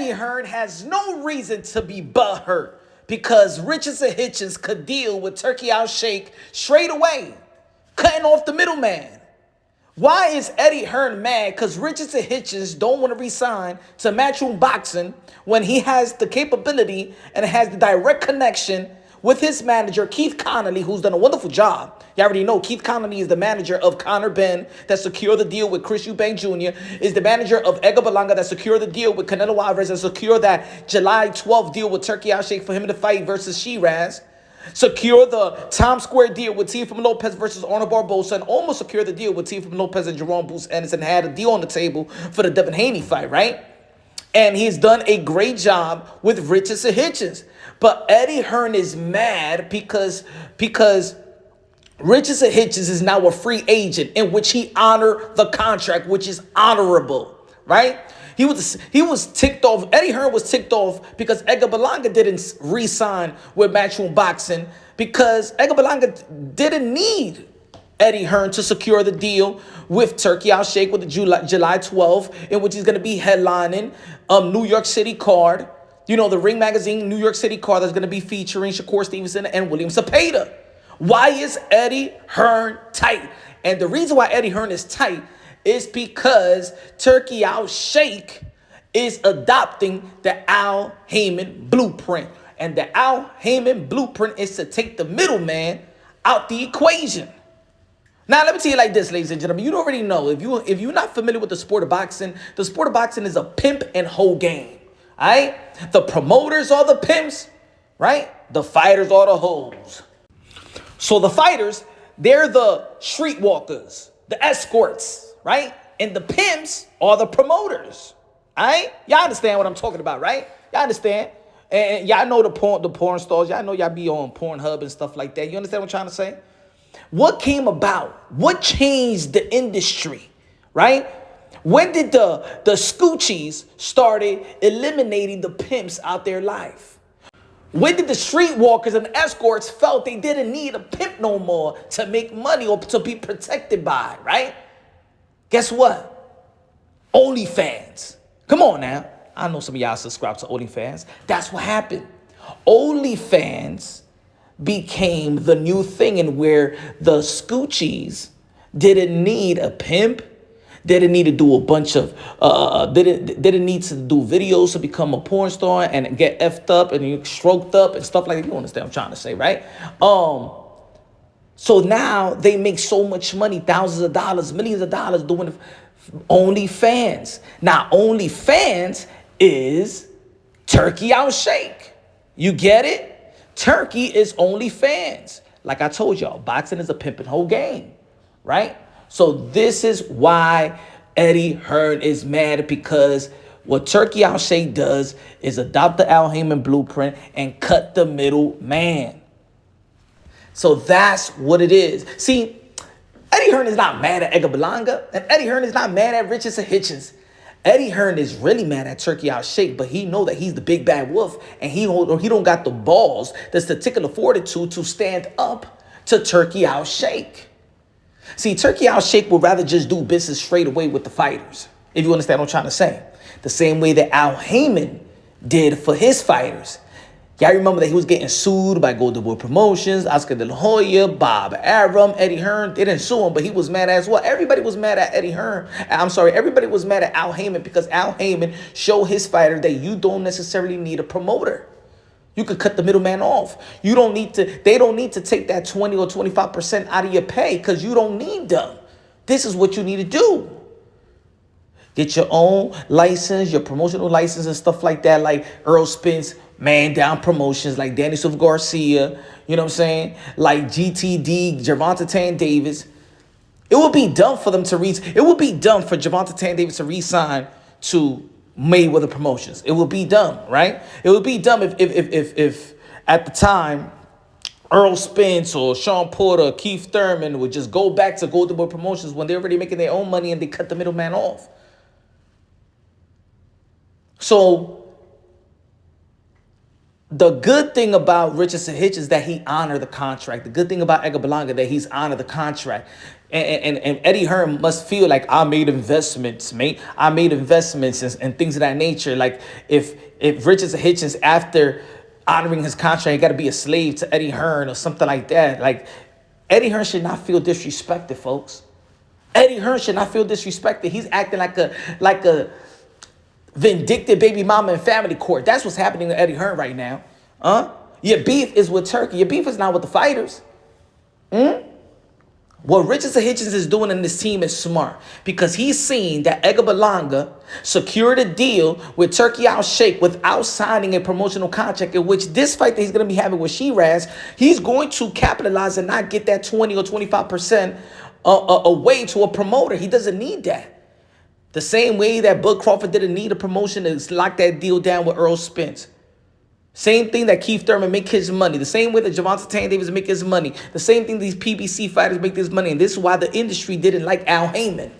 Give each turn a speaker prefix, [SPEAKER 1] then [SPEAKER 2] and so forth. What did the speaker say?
[SPEAKER 1] Eddie Hearn has no reason to be butthurt because Richardson Hitchins could deal with Turki Alalshikh straight away, cutting off the middleman. Why is Eddie Hearn mad? Because Richardson Hitchins don't want to resign to Matchroom Boxing when he has the capability and has the direct connection with his manager, Keith Connolly, who's done a wonderful job. You already know Keith Connolly is the manager of Conor Benn that secured the deal with Chris Eubank Jr., is the manager of Edgar Berlanga that secured the deal with Canelo Alvarez, that secured that July 12th deal with Turki Alalshikh for him to fight versus Shiraz. Secure the Times Square deal with Teofimo Lopez versus Arnold Barbosa, and almost secure the deal with Teofimo Lopez and Jerome Bruce Ennis, and had a deal on the table for the Devin Haney fight, right? And he's done a great job with Richardson Hitchins. But Eddie Hearn is mad because Richardson Hitchins is now a free agent in which he honored the contract, which is honorable, right? He was ticked off. Eddie Hearn was ticked off because Edgar Berlanga didn't re-sign with Matchroom Boxing because Edgar Berlanga didn't need Eddie Hearn to secure the deal with Turki Alalshikh with the July 12th, in which he's going to be headlining New York City card. You know, the Ring Magazine New York City card that's going to be featuring Shakur Stevenson and William Cepeda. Why is Eddie Hearn tight? And the reason why Eddie Hearn is tight is because Turki Alalshikh is adopting the Al Haymon blueprint. And the Al Haymon blueprint is to take the middleman out the equation. Now, let me tell you like this, ladies and gentlemen. You already know, if you're not familiar with the sport of boxing is a pimp and hoe game. All right? The promoters are the pimps, right? The fighters are the hoes. So the fighters, they're the streetwalkers, the escorts, right? And the pimps are the promoters. All right? Y'all understand what I'm talking about, right? Y'all understand? And y'all know the porn stars. Y'all know y'all be on Pornhub and stuff like that. You understand what I'm trying to say? What came about? What changed the industry, right? When did the Scoochies started eliminating the pimps out their life? When did the streetwalkers and escorts felt they didn't need a pimp no more to make money or to be protected by, right? Guess what? OnlyFans. Come on now. I know some of y'all subscribe to OnlyFans. That's what happened. OnlyFans became the new thing, and where the Scoochies didn't need a pimp. They didn't need to do a bunch of, they didn't need to do videos to become a porn star and get effed up and stroked up and stuff like that. You understand what I'm trying to say, right? So now they make so much money, thousands of dollars, millions of dollars doing OnlyFans. Now, OnlyFans is Turki Alalshikh. You get it? Turki is OnlyFans. Like I told y'all, boxing is a pimp and hoe game, right? So this is why Eddie Hearn is mad, because what Turki Alalshikh does is adopt the Al Haymon blueprint and cut the middle man. So that's what it is. See, Eddie Hearn is not mad at Edgar Berlanga, and Eddie Hearn is not mad at Richardson Hitchins. Eddie Hearn is really mad at Turki Alalshikh, but he know that he's the big bad wolf, and he don't got the balls, the testicular fortitude to stand up to Turki Alalshikh. See, Turki Alalshikh would rather just do business straight away with the fighters, if you understand what I'm trying to say. The same way that Al Haymon did for his fighters. Y'all remember that he was getting sued by Golden Boy Promotions, Oscar De La Hoya, Bob Arum, Eddie Hearn. They didn't sue him, but he was mad as well. Everybody was mad at Eddie Hearn. Everybody was mad at Al Haymon because Al Haymon showed his fighter that you don't necessarily need a promoter. You could cut the middleman off. They don't need to take that 20 or 25% out of your pay because you don't need them. This is what you need to do. Get your own license, your promotional license and stuff like that, like Earl Spence, Man Down Promotions, like Danny Silva Garcia, you know what I'm saying? Like GTD, Gervonta Tan Davis. It would be dumb for them to Gervonta Tan Davis to re-sign to Mayweather Promotions. It would be dumb, right? It would be dumb if at the time Earl Spence or Sean Porter or Keith Thurman would just go back to Golden Boy Promotions when they're already making their own money and they cut the middleman off. So the good thing about Richardson Hitchins is that he honored the contract. The good thing about Edgar Berlanga that he's honored the contract. And Eddie Hearn must feel like I made investments, mate. I made investments and things of that nature. Like if Richardson Hitchins, after honoring his contract, got to be a slave to Eddie Hearn or something like that. Like Eddie Hearn should not feel disrespected, folks. Eddie Hearn should not feel disrespected. He's acting like a vindictive baby mama in family court. That's what's happening to Eddie Hearn right now. Your beef is with Turkey. Your beef is not with the fighters. What Richardson Hitchins is doing in this team is smart because he's seen that Edgar Berlanga secured a deal with Turki Alalshikh without signing a promotional contract, in which this fight that he's going to be having with Shiraz, he's going to capitalize and not get that 20 or 25% away to a promoter. He doesn't need that. The same way that Bud Crawford didn't need a promotion to lock that deal down with Earl Spence. Same thing that Keith Thurman make his money. The same way that Gervonta Tank make his money. The same thing these PBC fighters make this money. And this is why the industry didn't like Al Haymon.